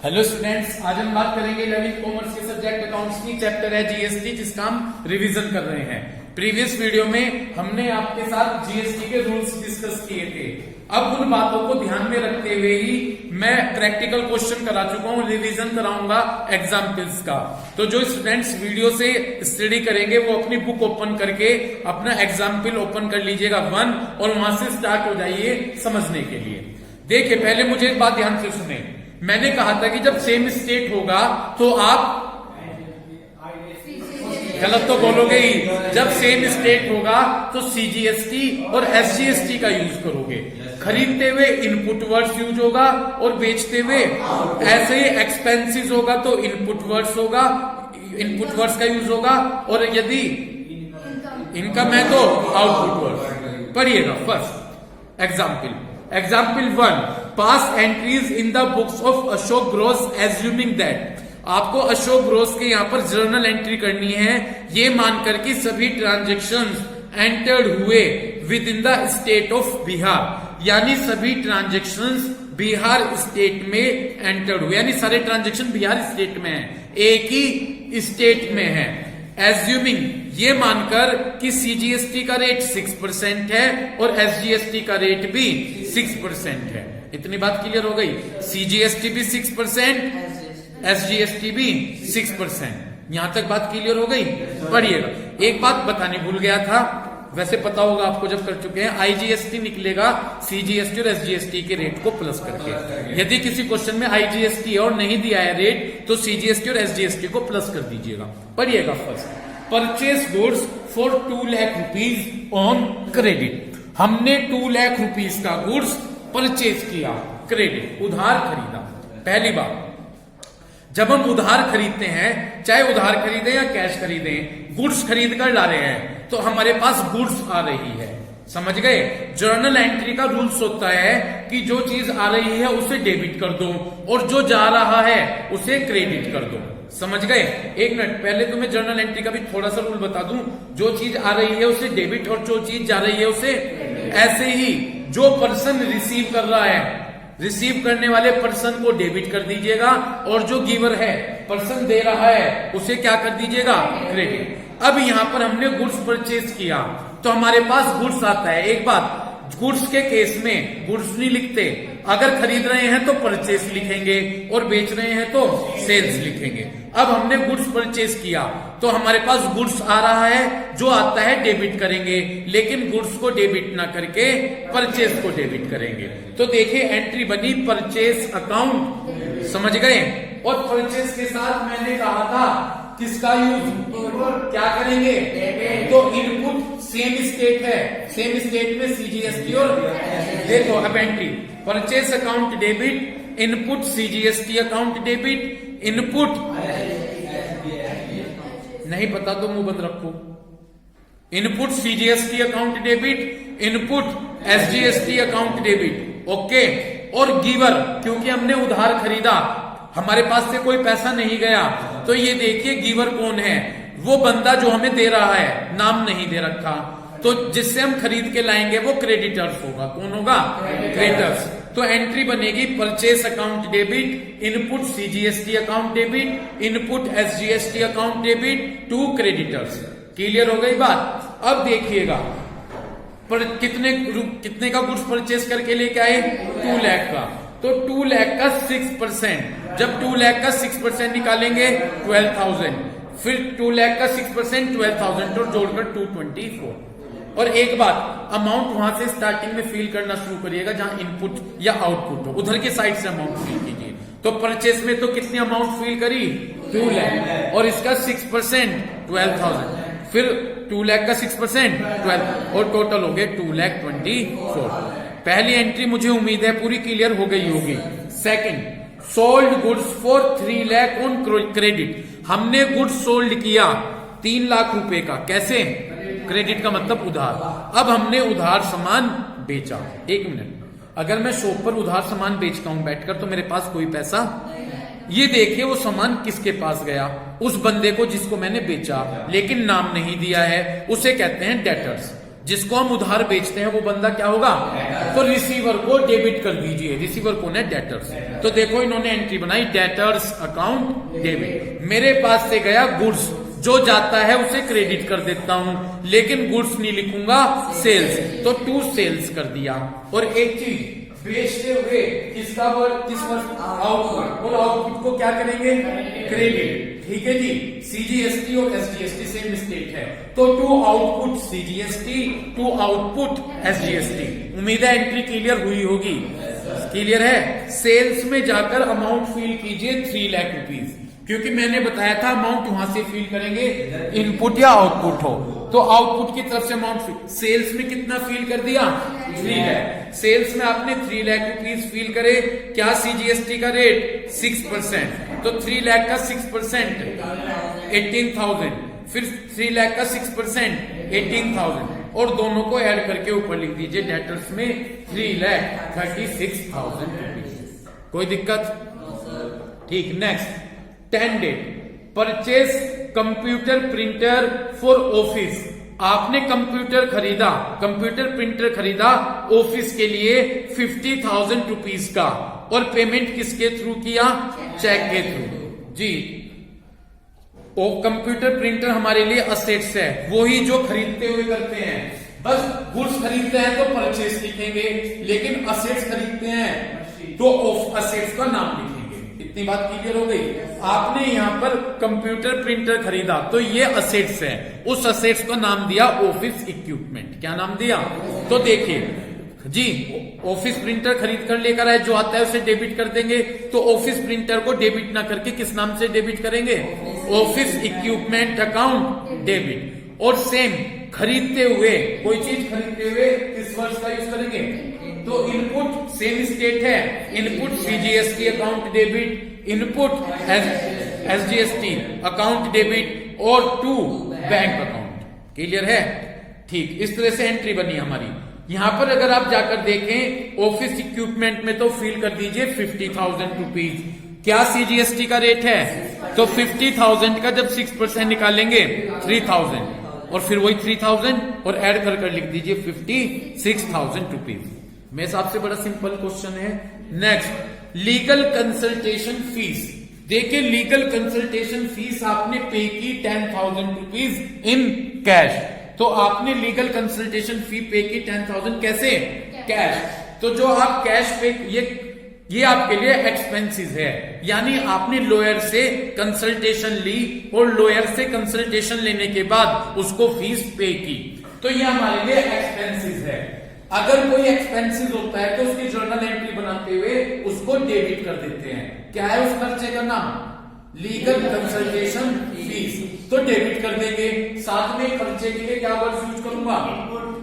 Hello students, आज हम बात करेंगे 11th कॉमर्स के सब्जेक्ट अकाउंट्स की। चैप्टर है जीएसटी, जिसका हम रिवीजन कर रहे हैं। प्रीवियस वीडियो में हमने आपके साथ जीएसटी के रूल्स डिस्कस किए थे। अब उन बातों को ध्यान में रखते हुए ही मैं प्रैक्टिकल क्वेश्चन करा चुका हूं, रिवीजन कराऊंगा एग्जाम्पल्स का। तो जो स्टूडेंट्स वीडियो से स्टडी करेंगे वो अपनी बुक ओपन करके अपना एग्जाम्पल ओपन कर लीजिएगा 1 और वहां से स्टार्ट हो जाइए समझने के लिए। देखिए, पहले मुझे एक बात ध्यान से सुने। मैंने कहा था कि जब सेम स्टेट होगा तो आप गलत तो बोलोगे ही। जब सेम स्टेट होगा तो सीजीएसटी और एसजीएसटी का यूज करोगे। खरीदते हुए इनपुट वर्ड्स यूज होगा और बेचते हुए ऐसे ही एक्सपेंसेस होगा तो इनपुट वर्ड्स होगा, इनपुट वर्ड्स का यूज होगा। और यदि इनकम है तो आउटपुट वर्ड्स। पढ़िएगा first example 1, pass entries in the books of Ashok Gross assuming that. आपको अशोक ग्रोस के यहां पर जर्नल एंट्री करनी है, ये मानकर कि सभी ट्रांजेक्शन्स एंटर्ड हुए with in the state of Bihar, यानी सभी ट्रांजेक्शन्स बिहार स्टेट में एंटर्ड हुए, यानी सारे ट्रांजेक्शन बिहार स्टेट में है, एक ही स्टेट में है। एज्यूमिंग, ये मानकर कि सीजीएसटी का रेट 6% है और एसजीएसटी का रेट भी 6% है। इतनी बात क्लियर हो गई। सीजीएसटी भी 6%, एसजीएसटी भी 6%। यहां तक बात क्लियर हो गई। पढ़िएगा, एक बात बतानी भूल गया था, वैसे पता होगा आपको जब कर चुके हैं। आईजीएसटी निकलेगा सीजीएसटी और एसजीएसटी के रेट को प्लस करके। यदि किसी क्वेश्चन में आईजीएसटी और नहीं दिया है रेट तो सीजीएसटी और एसजीएसटी को प्लस कर दीजिएगा। पढ़िएगा first, purchase goods for 2 lakh rupees on credit. हमने 2 लाख रुपीज का गुड्स परचेज किया, क्रेडिट उधार खरीदा। पहली बात, जब हम उधार खरीदते हैं, चाहे उधार खरीदें या कैश खरीदें, गुड्स खरीद कर ला रहे हैं तो हमारे पास गुड्स आ रही है। समझ गए। जर्नल एंट्री का रूल्स होता है कि जो चीज आ रही है उसे डेबिट कर दो और जो जा रहा है उसे क्रेडिट कर दो। समझ गए। एक मिनट, पहले तो मैं जर्नल एंट्री का भी थोड़ा सा रूल बता दूं। जो चीज आ रही है उसे डेबिट और जो चीज जा रही है उसे। ऐसे ही जो पर्सन रिसीव कर रहा है, रिसीव करने वाले पर्सन को डेबिट कर दीजिएगा और जो गिवर है, पर्सन दे रहा है, उसे क्या कर दीजिएगा, क्रेडिट। अब यहां पर हमने गुड्स परचेज किया तो हमारे पास गुड्स आता है। एक बात, गुड्स के केस में गुड्स नहीं लिखते। अगर खरीद रहे हैं तो परचेज लिखेंगे और बेच रहे हैं तो सेल्स लिखेंगे। अब हमने गुड्स परचेज किया तो हमारे पास गुड्स आ रहा है, जो आता है डेबिट करेंगे, लेकिन गुड्स को डेबिट ना करके परचेज को डेबिट करेंगे। तो देखिए एंट्री बनी परचेज अकाउंट। समझ गए। और परचेज के साथ मैंने कहा था किसका यूज, क्या करेंगे, तो इनपुट सेम स्टेट है, सेम स्टेट में सीजीएसटी और देखो अब entry purchase account debit, input CGST account debit, input नहीं पता तो मुंह बंद रखो। Input CGST account debit, input SGST account debit. Okay. और गिवर, क्योंकि हमने उधार खरीदा, हमारे पास से कोई पैसा नहीं गया, तो ये देखिए गिवर कौन है, वो बंदा जो हमें दे रहा है, नाम नहीं दे रखा, तो जिससे हम खरीद के लाएंगे वो क्रेडिटर्स होगा। कौन होगा, क्रेडिटर्स। तो एंट्री बनेगी purchase account debit, input CGST account debit, input SGST account debit to creditors. Clear हो गई बात। अब देखिएगा पर कितने का गुड्स परचेस करके लेके आए, 2 लाख का। तो 2 लाख का 6%, जब 2 लाख का 6% निकालेंगे 12,000, फिर 2 लाख का 6% 12,000 तो जोड़कर 224। और एक बात, अमाउंट वहां से स्टार्टिंग में फिल करना शुरू करिएगा जहां इनपुट या आउटपुट हो, उधर के साइड से अमाउंट फिल कीजिए। तो परचेस में तो कितनी अमाउंट फिल करी, 2 लाख, और इसका 6% 12,000, फिर 2 लाख का 6% 12 और टोटल हो गए 2,24,000। पहली एंट्री मुझे उम्मीद है पूरी क्लियर हो गई होगी। Second, sold goods for 3 lakh on credit. हमने गुड्स सोल्ड किया 3 लाख रुपए का, कैसे, क्रेडिट का मतलब उधार। अब हमने उधार सामान बेचा। एक मिनट, अगर मैं शॉप पर उधार सामान बेचता हूं बैठकर तो मेरे पास कोई पैसा, ये देखिए वो सामान किसके पास गया, उस बंदे को जिसको मैंने बेचा, लेकिन नाम नहीं दिया है, उसे कहते हैं डेटर्स। जिसको हम उधार बेचते हैं वो बंदा क्या होगा, तो रिसीवर को डेबिट कर दीजिए, रिसीवर कौन है, डेटर्स। तो देखो इन्होंने एंट्री बनाई डेटर्स अकाउंट डेबिट। मेरे पास से गया गुड्स, जो जाता है उसे क्रेडिट कर देता हूं, लेकिन गुड्स नहीं लिखूंगा, सेल्स, तो टू सेल्स कर दिया। और एक चीज बेचते हुए किसका वर्ड, किस वर्ड, आउटपुट, और आउटपुट को क्या करेंगे, क्रेडिट। ठीक है जी, सीजीएसटी और एसजीएसटी सेम मिस्टेक है, तो to output CGST, to output SGST. उम्मीद है एंट्री क्लियर हुई होगी, क्लियर है। सेल्स में जाकर अमाउंट फिल कीजिए 3 लाख रुपीज, क्योंकि मैंने बताया था अमाउंट वहां से फिल करेंगे इनपुट या आउटपुट हो, तो आउटपुट की तरफ से अमाउंट फिल। सेल्स में कितना फिल कर दिया, 3 लाख। सेल्स में आपने 3 लाख रुपीज फिल करे, क्या सीजीएसटी का रेट 6%, तो 3 लाख का 6% 18,000, फिर 3 लाख का 6% 18,000, और दोनों को ऐड करके ऊपर लिख दीजिए डेटर्स में 3,36,000 रुपीज। कोई दिक्कत, ठीक। Next 10 date purchase computer printer for office. आपने कंप्यूटर खरीदा, कंप्यूटर प्रिंटर खरीदा ऑफिस के लिए 50,000 रुपीज का, और पेमेंट किसके थ्रू किया, चेक के थ्रू जी। वो कंप्यूटर प्रिंटर हमारे लिए असेट्स है, वही जो खरीदते हुए करते हैं। बस गुड्स खरीदते हैं तो परचेज लिखेंगे, लेकिन असेट्स खरीदते हैं तो असेट्स का नाम लिखेंगे। इतनी बात क्लियर हो गई। आपने यहाँ पर कंप्यूटर प्रिंटर खरीदा तो ये असेट्स है, उस असेट्स का नाम दिया ऑफिस इक्विपमेंट। क्या नाम दिया, तो देखिए जी, ऑफिस प्रिंटर खरीद कर लेकर आए, जो आता है उसे डेबिट कर देंगे, तो ऑफिस प्रिंटर को डेबिट ना करके किस नाम से डेबिट करेंगे, ऑफिस इक्विपमेंट अकाउंट डेबिट। और सेम खरीदते हुए, कोई चीज खरीदते हुए किस वर्ड का यूज करेंगे, तो इनपुट सेम स्टेट है, input CGST account debit, input SGST account debit, और टू बैंक अकाउंट। क्लियर है, ठीक। इस तरह से एंट्री बनी हमारी। यहां पर अगर आप जाकर देखें ऑफिस इक्विपमेंट में, तो फिल कर दीजिए 50,000 रुपीज। क्या सीजीएसटी का रेट है, तो 50,000 का जब 6% निकालेंगे 3,000, और फिर वही 3,000 और ऐड कर लिख दीजिए 56,000 रुपीज। मेरे हिसाब से बड़ा सिंपल क्वेश्चन है। Next legal consultation fees. देखिए लीगल कंसल्टेशन फीस आपने पे की 10,000 रुपीज इन कैश, तो आपने लीगल कंसल्टेशन फी पे की 10,000 कैसे, कैश। तो जो आप कैश पे, ये आपके लिए एक्सपेंसेस है, यानी आपने लॉयर से कंसल्टेशन ली और लॉयर से कंसल्टेशन लेने के बाद उसको फीस पे की, तो ये हमारे लिए एक्सपेंसेस है। अगर कोई एक्सपेंसेस होता है तो उसकी जर्नल एंट्री बनाते हुए उसको डेबिट कर देते हैं। क्या है उस खर्चे का नाम, लीगल कंसल्टेशन फीस, तो डेबिट कर देंगे। साथ में खर्चे के लिए क्या वर्ड यूज करूंगा,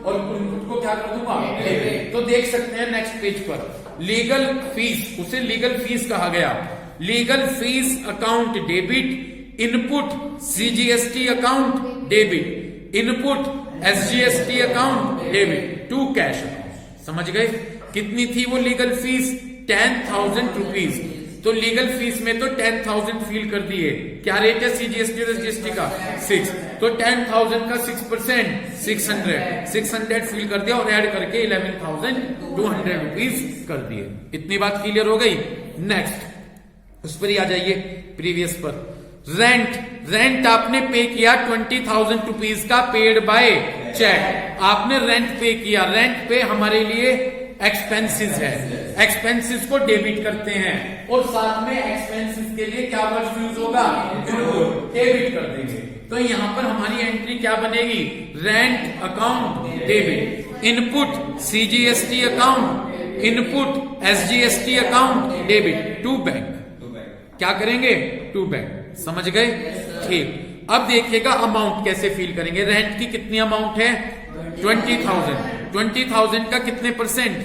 और इनपुट को क्या कर दूंगा, डेबिट। तो देख सकते हैं नेक्स्ट पेज पर लीगल फीस, उसे लीगल फीस कहा गया। Legal fees account debit, input CGST account debit, input SGST account debit, to cash account. समझ गए, कितनी थी वो लीगल फीस, 10,000 रुपीज। तो लीगल फीस में तो 10,000 फील कर दिए। क्या रेट है सीजीएसटी और एसजीएसटी का, 6, तो 10,000 का 6% 600 फील कर दिया, और ऐड करके 11,200 रुपीज कर दिए। इतनी बात क्लियर हो गई। नेक्स्ट उस पर ही आ जाइए, प्रीवियस पर। रेंट आपने पे किया 20,000 रुपीज का, पेड बाय चेक। आपने रेंट पे किया, रेंट पे हमारे लिए एक्सपेंसेस है, एक्सपेंसेस को डेबिट करते हैं, और साथ में एक्सपेंसेस के लिए क्या वर्ड यूज होगा, डेबिट कर देंगे। तो यहां पर हमारी एंट्री क्या बनेगी, rent account debit, input CGST account, input SGST account debit, to bank. क्या करेंगे, टू बैंक। समझ गए, ठीक। अब देखिएगा अमाउंट कैसे फील करेंगे। रेंट की कितनी अमाउंट है, 20,000, 20,000 का कितने परसेंट,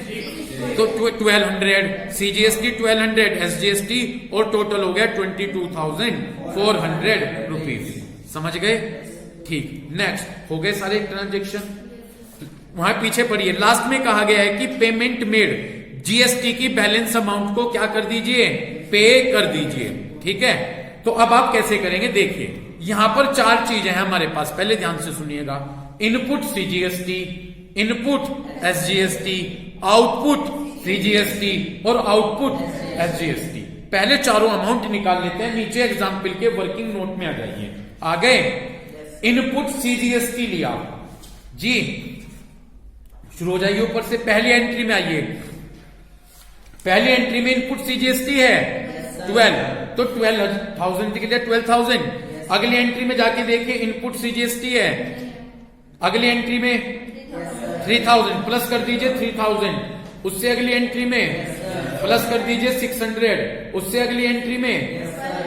तो 1200, सीजीएसटी 1200, एसजीएसटी, और टोटल हो गया 22,400 रुपीज। समझ गए, ठीक। नेक्स्ट हो गए सारे ट्रांजेक्शन। वहां पीछे पढ़िए, लास्ट में कहा गया है कि पेमेंट मेड, जीएसटी की बैलेंस अमाउंट को क्या कर दीजिए, पे कर दीजिए। ठीक है, तो अब आप कैसे करेंगे, देखिए यहां पर 4 चीजें हैं हमारे पास, पहले ध्यान से सुनिएगा। Input CGST, input SGST, output CGST और आउटपुट एसजीएसटी। पहले चारों अमाउंट निकाल लेते हैं, नीचे एग्जाम्पल के वर्किंग नोट में आ जाइए। आ गए? इनपुट सीजीएसटी लिया जी, शुरू हो जाइए ऊपर से, पहली एंट्री में आइए। पहली एंट्री में इनपुट सीजीएसटी है 12, तो 12,000 लिख दिया, 12,000। अगली एंट्री में जाके देखिए इनपुट सीजीएसटी है, अगली एंट्री में 3,000 प्लस कर दीजिए 3,000, उससे अगली एंट्री में प्लस कर दीजिए 600, उससे अगली एंट्री में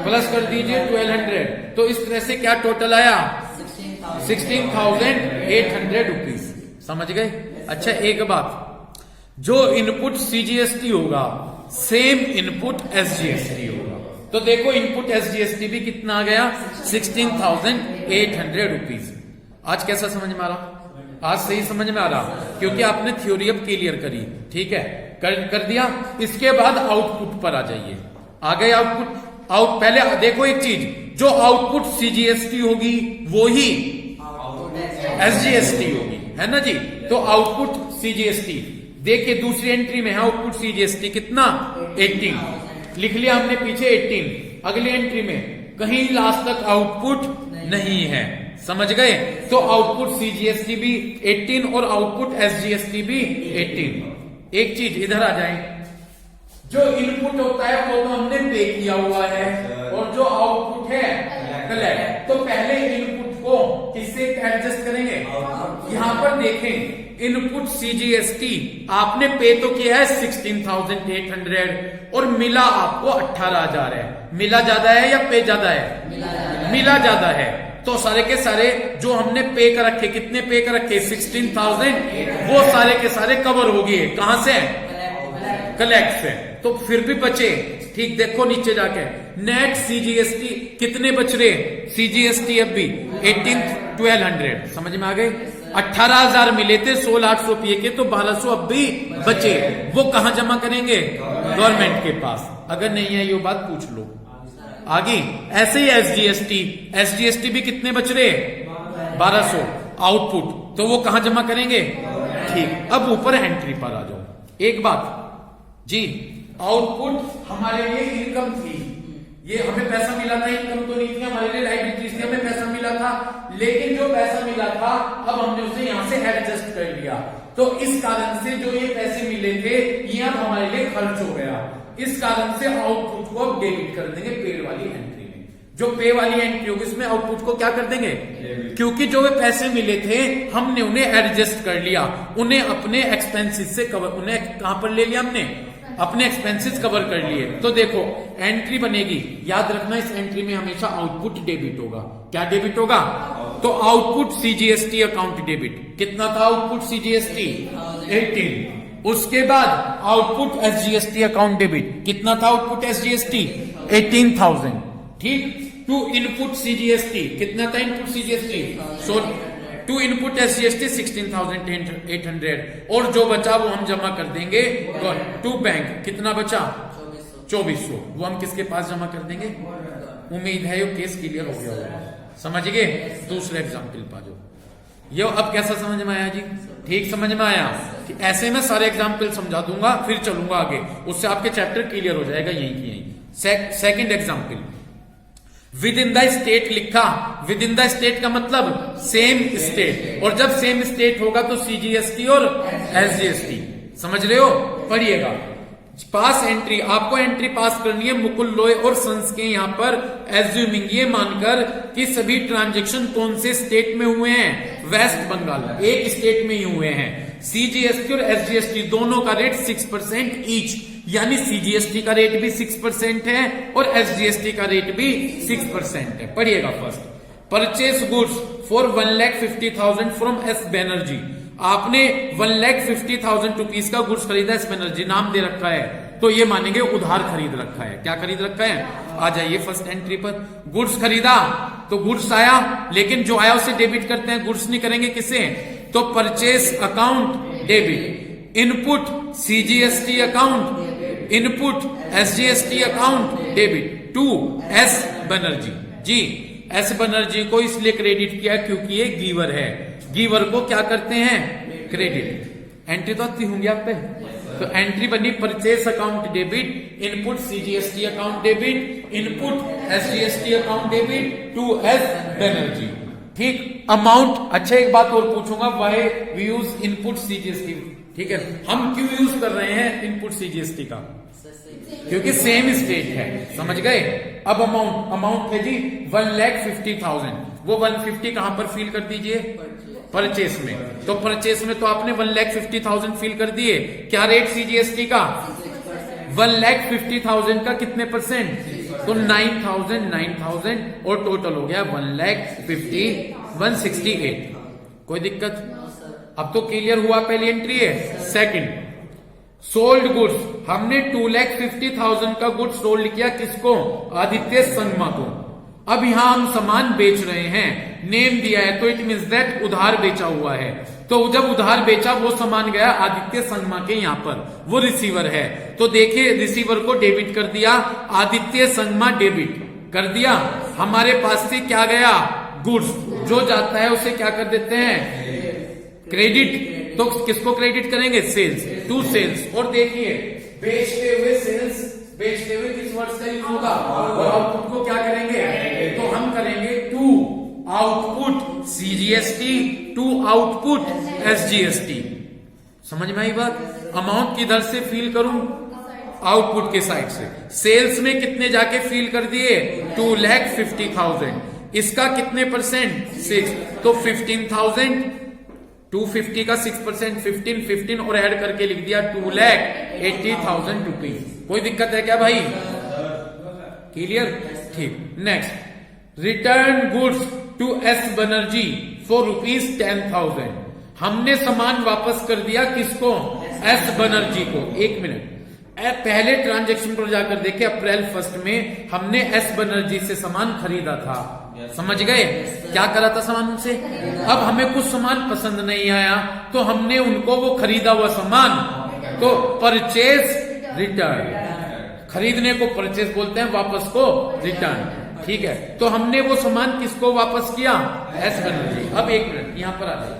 प्लस कर दीजिए 1200। तो इस तरह से क्या टोटल आया? 16,800 रुपीज। समझ गए? अच्छा एक बात, जो इनपुट सीजीएसटी होगा सेम इनपुट एसजीएसटी होगा। तो देखो इनपुट एसजीएसटी भी कितना आ गया? 16,800 रुपीज। आज कैसा समझ में आ रहा? आज सही समझ में आ रहा, क्योंकि आपने थ्योरी अब क्लियर करी। ठीक है, कर दिया। इसके बाद आउटपुट पर आ जाइए। आ गए आउटपुट। पहले देखो एक चीज, जो आउटपुट सीजीएसटी होगी वो ही एसजीएसटी होगी, है ना जी। तो आउटपुट सीजीएसटी देखिए, दूसरी एंट्री में है आउटपुट सीजीएसटी कितना? 18 लिख लिया हमने पीछे 18। अगली एंट्री में कहीं लास्ट तक आउटपुट नहीं है। समझ गए? तो आउटपुट सीजीएसटी भी 18 और आउटपुट एसजीएसटी भी 18। एक चीज इधर आ जाए, जो इनपुट होता है वो तो हमने पे किया हुआ है, और जो आउटपुट है कलेक्ट। तो पहले इनपुट को किससे एडजस्ट करेंगे? यहां पर देखें, इनपुट सीजीएसटी आपने पे तो किया है 16,800 और मिला आपको 18,000 है। मिला ज्यादा है या पे ज्यादा है? मिला ज्यादा है। तो सारे के सारे जो हमने पे कर रखे, कितने पे कर रखे? 16,000, वो सारे के सारे कवर हो गए। कहां से? कलेक्ट से। तो फिर भी बचे, ठीक देखो नीचे जाके, नेट सीजीएसटी कितने बच रहे? सीजीएसटी अब भी 1200। समझ में आ गए? 18,000 मिले थे 16,800 रुपये के, तो 1,200 अब भी बचे। वो कहां जमा करेंगे? गवर्नमेंट के पास। अगर नहीं है ये बात पूछ लो। आगे ऐसे ही एसजीएसटी भी कितने बच रहे? 1,200 आउटपुट, तो वो कहां जमा करेंगे? ठीक, अब ऊपर एंट्री पर आ जाओ। एक बात जी, आउटपुट हमारे लिए इनकम थी, ये हमें पैसा मिला था, इनकम तो नहीं थी हमारे लिए, लाइबिलिटीज थी, हमें पैसा मिला था। लेकिन जो पैसा मिला था अब हमने उसे यहां से एडजस्ट कर लिया। तो इस कारण से जो ये पैसे मिले थे ये अब हमारे लिए खर्च हो गया। इस कारण से आउटपुट को अब डेबिट कर देंगे पेड वाली एंट्री में। जो पे वाली एंट्री होगी उसमें आउटपुट को क्या कर देंगे? क्योंकि जो वे पैसे मिले थे हमने उन्हें एडजस्ट कर लिया, उन्हें अपने एक्सपेंसेस से कवर, उन्हें कहां पर ले लिया? हमने अपने एक्सपेंसेस कवर कर लिए। तो देखो एंट्री बनेगी, याद रखना इस एंट्री में हमेशा आउटपुट डेबिट होगा। क्या डेबिट होगा? तो आउटपुट सीजीएसटी अकाउंट डेबिट। कितना था आउटपुट सीजीएसटी? 18। उसके बाद आउटपुट एसजीएसटी अकाउंट डेबिट। कितना था आउटपुट एसजीएसटी? 18,000। ठीक। टू इनपुट सीजीएसटी कितना था? Input CGST to input SGST 16,800, और जो बचा वो हम जमा कर देंगे टू बैंक। कितना बचा? 2,400। वो हम किसके पास जमा कर देंगे? उम्मीद है ये केस क्लियर हो गया होगा। समझ गए? दूसरे एग्जाम्पल पा जाओ। ये अब कैसा समझ में आया जी? ठीक समझ में आया? कि ऐसे में सारे एग्जाम्पल समझा दूंगा फिर चलूंगा आगे, उससे आपके चैप्टर क्लियर हो जाएगा यहीं की यहीं। Second example, with in the state लिखा। विद इन द स्टेट का मतलब सेम स्टेट, और जब सेम स्टेट होगा तो सीजीएसटी और एसजीएसटी। समझ रहे हो? पढ़िएगा। पास एंट्री, आपको एंट्री पास करनी है मुकुल रॉय और सन्स के यहां पर एज्यूमिंग ये मानकर कि सभी ट्रांजैक्शन कौन से स्टेट में हुए हैं? वेस्ट बंगाल, एक स्टेट में ही हुए हैं। सीजीएसटी और एसजीएसटी दोनों का रेट 6% ईच, यानी सीजीएसटी का रेट भी 6% है और एसजीएसटी का रेट भी 6% है। पढ़िएगा first, purchase goods for 1,50,000 from S Banerjee. आपने 1,50,000 रुपीज का गुड्स खरीदा, एस बनर्जी नाम दे रखा है, तो ये मानेंगे उधार खरीद रखा है। क्या खरीद रखा है? आ जाइए फर्स्ट एंट्री पर। गुड्स खरीदा तो गुड्स आया, लेकिन जो आया उसे डेबिट करते हैं, गुड्स नहीं करेंगे किसे? तो purchase account debit, input CGST account, input SGST account debit to S Banerjee. जी, एस बनर्जी को इसलिए क्रेडिट किया क्योंकि ये गिवर है। गिवर को क्या करते हैं? क्रेडिट। एंट्री तो आती होंगी आप पे। तो एंट्री बनी purchase account debit, input CGST account debit, input SGST account debit to S Banerjee. ठीक, अमाउंट। अच्छा एक बात और पूछूंगा, why we use input CGST? ठीक है, हम क्यों यूज कर रहे हैं इनपुट सीजीएसटी का? क्योंकि सेम स्टेट है, समझ गए। अब अमाउंट है जी 1,50,000। वो 150 कहां पर फिल कर दीजिए? परचेस में। तो परचेस में तो आपने 1,50,000 फिल कर दिए। क्या रेट सीजीएसटी का? 1,50,000 का कितने परसेंट? तो 9,000 और टोटल हो गया 1,68,000। कोई दिक्कत? अब तो क्लियर हुआ, पहली एंट्री है। Second, sold goods. हमने 2,50,000 का गुड्स सोल्ड किया, किसको? आदित्य संगमा को। अब यहां हम सामान बेच रहे हैं, नेम दिया है, तो इट मीन्स दैट उधार बेचा हुआ है। तो जब उधार बेचा, वो सामान गया आदित्य संगमा के यहां पर, वो रिसीवर है। तो देखिए, रिसीवर को डेबिट कर दिया, आदित्य संगमा डेबिट कर दिया। हमारे पास से क्या गया? गुड्स। जो जाता है उसे क्या कर देते हैं? क्रेडिट। तो किसको क्रेडिट करेंगे? Sales, to sales. और देखिए, बेचते हुए सेल्स, बेचते हुए किस वर्ड से यूज होगा? और आउटपुट को क्या करेंगे? तो हम करेंगे to output CGST, to output SGST. समझ में आई बात? अमाउंट किधर से फील करूं? आउटपुट के साइड से। सेल्स में कितने जाके फील कर दिए? 2,50,000। इसका कितने परसेंट? 6। तो 15,000, 250 का 6%, 15 और ऐड करके लिख दिया 2,80,000 रुपीज। कोई दिक्कत है क्या भाई? क्लियर? ठीक। Next, return goods to S Banerjee for ₹10,000। हमने सामान वापस कर दिया, किसको? एस बनर्जी को। एक मिनट, पहले ट्रांजैक्शन पर जाकर देखे, अप्रैल 1 में हमने एस बनर्जी से सामान खरीदा था। समझ गए? क्या करा था सामान उनसे? अब हमें कुछ सामान पसंद नहीं आया, तो हमने उनको वो खरीदा हुआ सामान, तो परचेज रिटर्न। खरीदने को परचेज बोलते हैं, वापस को रिटर्न। ठीक है, तो हमने वो सामान किसको वापस किया? एस बनर्जी। अब एक मिनट यहां पर आ जाइए।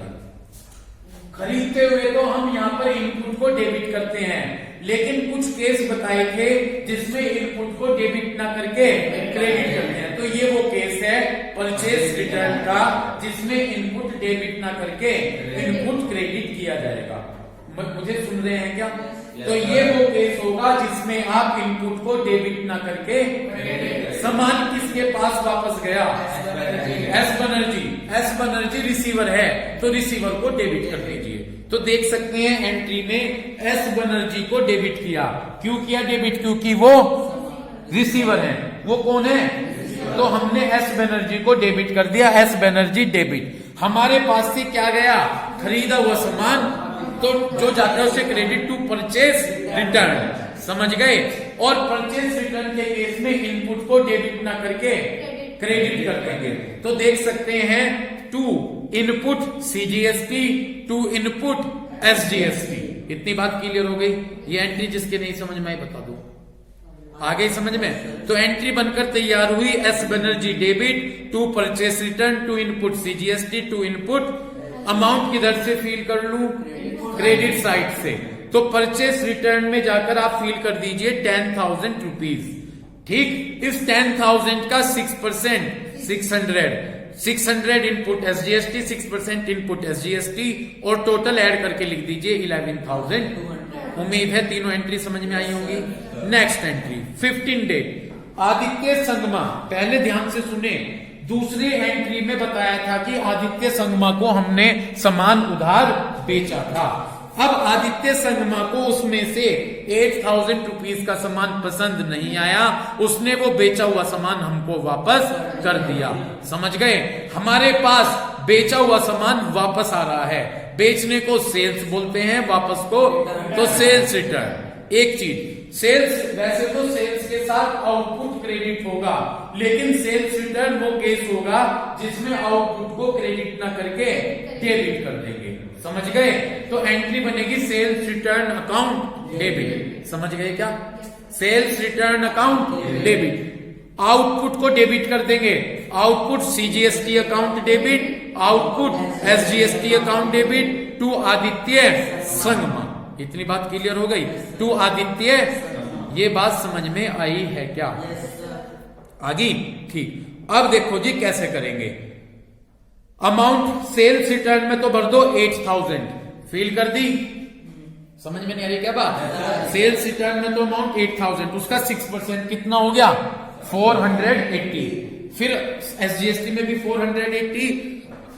खरीदते हुए तो हम यहाँ पर इनपुट को डेबिट करते हैं, लेकिन कुछ केस बताए थे जिसमें इनपुट को डेबिट ना करके क्रेडिट करते हैं। तो ये वो केस है परचेज रिटर्न का, जिसमें इनपुट डेबिट ना करके इनपुट क्रेडिट किया जाएगा। मुझे सुन रहे हैं क्या? तो ये वो केस होगा जिसमें आप इनपुट को डेबिट ना करके, सामान किसके पास वापस गया? S Banerjee. S Banerjee receiver है, तो रिसीवर को डेबिट कर दीजिए। तो देख सकते हैं एंट्री में एस बनर्जी को डेबिट किया। क्यों किया डेबिट? क्योंकि वो रिसीवर है। वो कौन है? तो हमने एस बनर्जी को डेबिट कर दिया, एस बनर्जी डेबिट। हमारे पास से क्या गया? खरीदा हुआ सामान, तो जो जाता है उसे क्रेडिट टू परचेज रिटर्न। समझ गए? और परचेज रिटर्न के केस में इनपुट को डेबिट ना करके क्रेडिट कर देंगे। तो देख सकते हैं to input CGST, to input SGST. इतनी बात क्लियर हो गई? ये एंट्री जिसके नहीं समझ में आई बता दो। आ गई समझ में? तो एंट्री बनकर तैयार हुई, S Banerjee debit, to purchase return, to input CGST, to input amount किधर से फील कर लूं? क्रेडिट साइड से। तो परचेस रिटर्न में जाकर आप फील कर दीजिए 10,000 रुपीज। ठीक, इस 10,000 का 6% 600 इनपुट एसजीएसटी, 6% इनपुट एसजीएसटी, और टोटल ऐड करके लिख दीजिए 11,000। उम्मीद है तीनों एंट्री समझ में आई होंगी। Next entry 15 date Aditya Sangma. पहले ध्यान से सुने, दूसरी एंट्री में बताया था कि आदित्य संगमा को हमने सामान उधार बेचा था। अब आदित्य संगमा को उसमें से 8,000 रुपीज का सामान पसंद नहीं आया, उसने वो बेचा हुआ सामान हमको वापस कर दिया। समझ गए? हमारे पास बेचा हुआ सामान वापस आ रहा है। बेचने को सेल्स बोलते हैं, वापस को तो सेल्स रिटर्न। एक चीज, सेल्स, वैसे तो सेल्स के साथ आउटपुट क्रेडिट होगा, लेकिन सेल्स रिटर्न वो केस होगा जिसमें आउटपुट को क्रेडिट ना करके डेबिट कर देंगे। समझ गए? तो एंट्री बनेगी सेल्स रिटर्न अकाउंट डेबिट। समझ गए क्या? Sales return account debit. Output को डेबिट कर देंगे, output CGST account debit, output SGST account debit to Aditya Sangma. इतनी बात क्लियर हो गई? टू आदित्य, ये बात समझ में आई है क्या? आगे ठीक। अब देखो जी कैसे करेंगे। अमाउंट सेल्स रिटर्न में तो भर दो 8000, फिल कर दी। समझ में नहीं आ रही क्या बात? सेल्स रिटर्न में तो अमाउंट 8000, उसका 6% कितना हो गया? 480। फिर एसजीएसटी में भी 480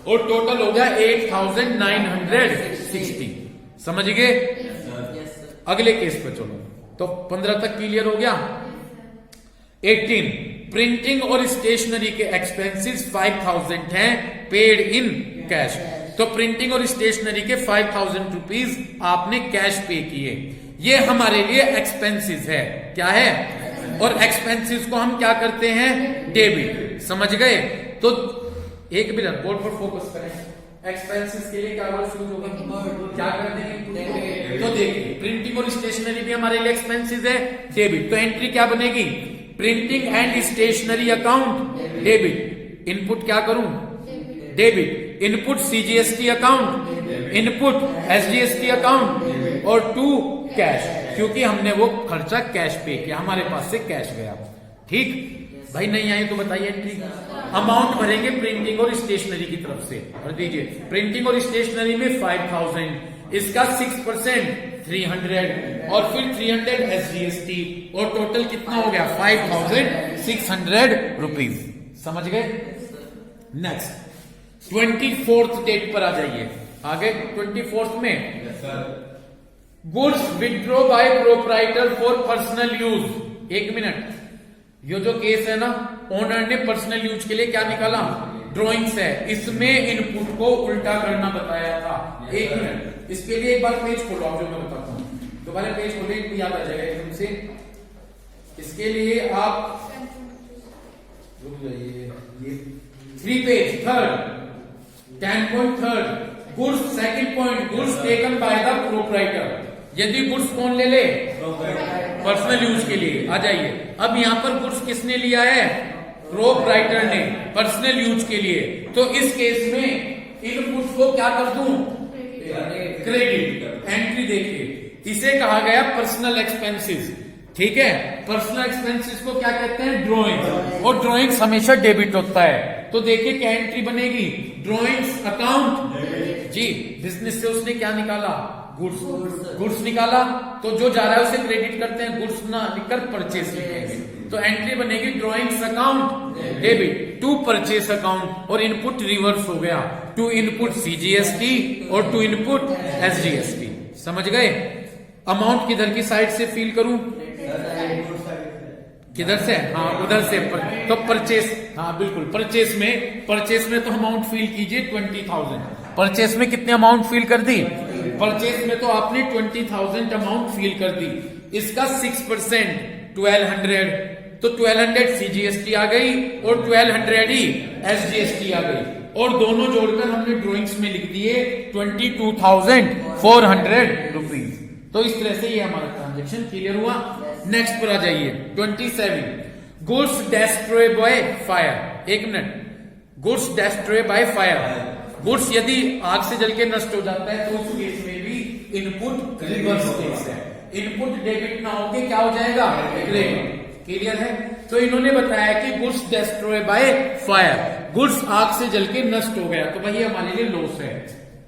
और टोटल हो गया 8960। समझ गए? अगले केस पे चलो। तो 15 तक क्लियर हो गया। 18 प्रिंटिंग और स्टेशनरी के एक्सपेंसेस 5000 हैं, पेड इन कैश। तो प्रिंटिंग और स्टेशनरी के 5000 रुपीज आपने कैश पे किए। ये हमारे लिए एक्सपेंसेस है। क्या है? और एक्सपेंसेस को हम क्या करते हैं? डेबिट। समझ गए? तो एक मिनट बोर्ड पर फोकस करें। एक्सपेंसेस के लिए क्या वर्ड यूज होगा? क्या कर देंगे? तो देखिए प्रिंटिंग और स्टेशनरी भी हमारे लिए एक्सपेंसेस है, डेबिट। तो एंट्री क्या बनेगी? Printing and stationery account debit. Input क्या करूं? Debit. Input CGST account, input SGST account और टू कैश, क्योंकि हमने वो खर्चा कैश पे किया, हमारे पास से कैश गया। ठीक भाई, नहीं आई तो बताइए एंट्री। अमाउंट भरेंगे प्रिंटिंग और स्टेशनरी की तरफ से, भर दीजिए। प्रिंटिंग और स्टेशनरी में 5000, इसका 6% 300 और फिर 300 एसजीएसटी और टोटल कितना हो गया? 5600 रुपीज। समझ गए? नेक्स्ट 24th डेट पर आ जाइए। आगे 24th में goods withdraw by proprietor for personal use. एक मिनट, ये जो केस है ना, ओनर ने पर्सनल यूज के लिए क्या निकाला? ड्रॉइंग्स है। इसमें इनपुट को उल्टा करना बताया था। एक मिनट, इसके लिए एक बार पेज खोलो, आप जो मैं बताता हूं। दोबारा पेज खोले, याद आ जाएगा एकदम से। इसके लिए आप रुक जाइए, ये 3 page, third 10.3 goods, second point goods taken by the proprietor. यदि गुड्स कौन ले ले? पर्सनल यूज के लिए। आ जाइए, अब यहां पर गुड्स किसने लिया है? प्रोप्राइटर ने, पर्सनल यूज के लिए। तो इस केस में इनपुट को क्या कर दूं? क्रेडिट। एंट्री देखिए, इसे कहा गया पर्सनल एक्सपेंसेस। ठीक है, पर्सनल एक्सपेंसेस को क्या कहते हैं? ड्रॉइंग। और ड्रॉइंग्स हमेशा डेबिट होता है। तो देखिए क्या एंट्री बनेगी? ड्रॉइंग्स अकाउंट जी। बिजनेस से उसने क्या निकाला? गुड्स। गुड्स निकाला, तो जो जा रहा है उसे क्रेडिट करते हैं, गुड्स ना लिखकर परचेस लिखेंगे। तो एंट्री बनेगी drawings account debit to purchase account, और इनपुट रिवर्स हो गया, टू इनपुट सीजीएसटी और टू इनपुट एसजीएसटी। समझ गए? अमाउंट किधर की साइड से फील करूं? किधर से? हाँ उधर से। तो परचेस, हाँ बिल्कुल, परचेस में तो अमाउंट फील कीजिए 20,000। परचेस में कितने अमाउंट फील कर दी? परचेस में तो आपने 20,000 अमाउंट फील कर दी। इसका 6% 1200, तो 1200 सीजीएसटी आ गई और 1200 ही एसजीएसटी आ गई, और दोनों जोड़कर हमने ड्रॉइंग्स में लिख दिए 22,400 रुपीज। तो इस तरह से ये हमारा ट्रांजेक्शन क्लियर हुआ। नेक्स्ट पर आ जाइए 27 गुड्स डेस्ट्रॉय बाय फायर। एक minute, goods destroy by fire. Goods यदि आग से जल के नष्ट हो जाता है तो उस केस में भी इनपुट रिवर्स केस है। इनपुट डेबिट ना होके क्या हो जाएगा? क्रेडिट। क्लियर है? तो इन्होंने बताया कि goods destroy by fire, goods आग से जल के नष्ट हो गया, तो भाई हमारे लिए लॉस है।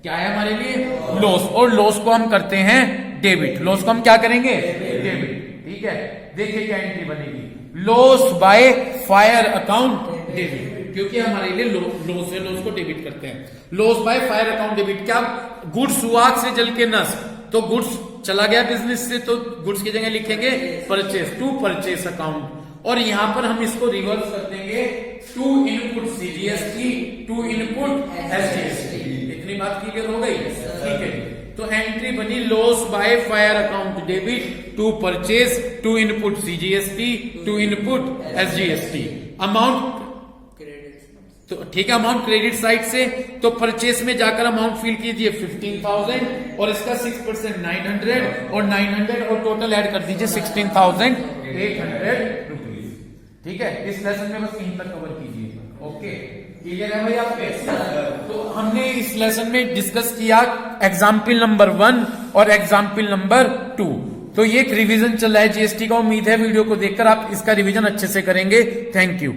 क्या है हमारे लिए? लॉस। और लॉस को हम करते हैं डेबिट। लॉस को हम क्या करेंगे? डेबिट। ठीक है, देखिए क्या एंट्री बनेगी? Loss by fire account debit, क्योंकि हमारे लिए लॉस है, लॉस को डेबिट करते हैं। Loss by fire account debit. क्या? गुड्स हुआ आग से जल के नष्ट, तो गुड्स चला गया बिजनेस से, तो गुड्स की जगह लिखेंगे परचेस, टू परचेस अकाउंट, और यहां पर हम इसको रिवर्स कर देंगे to input CGST, to input SGST. इतनी बात क्लियर हो गई? ठीक है, तो एंट्री बनी loss by fire account debit to purchase, to input CGST, to input SGST. Amount तो ठीक है, अमाउंट क्रेडिट साइड से, तो परचेस में जाकर अमाउंट फिल कीजिए 15,000 और इसका 6% 900 और 900 और टोटल ऐड कर दीजिए 16,800 रुपीज। ठीक है, इस लेसन में बस यहीं तक कवर कीजिए। ओके, क्लियर है भाई आपके? तो हमने इस लेसन में डिस्कस किया एग्जाम्पल नंबर 1 और एग्जाम्पल नंबर 2। तो ये एक रिवीजन चल रहा है जीएसटी का। उम्मीद है वीडियो को देखकर आप इसका रिवीजन अच्छे से करेंगे। Thank you.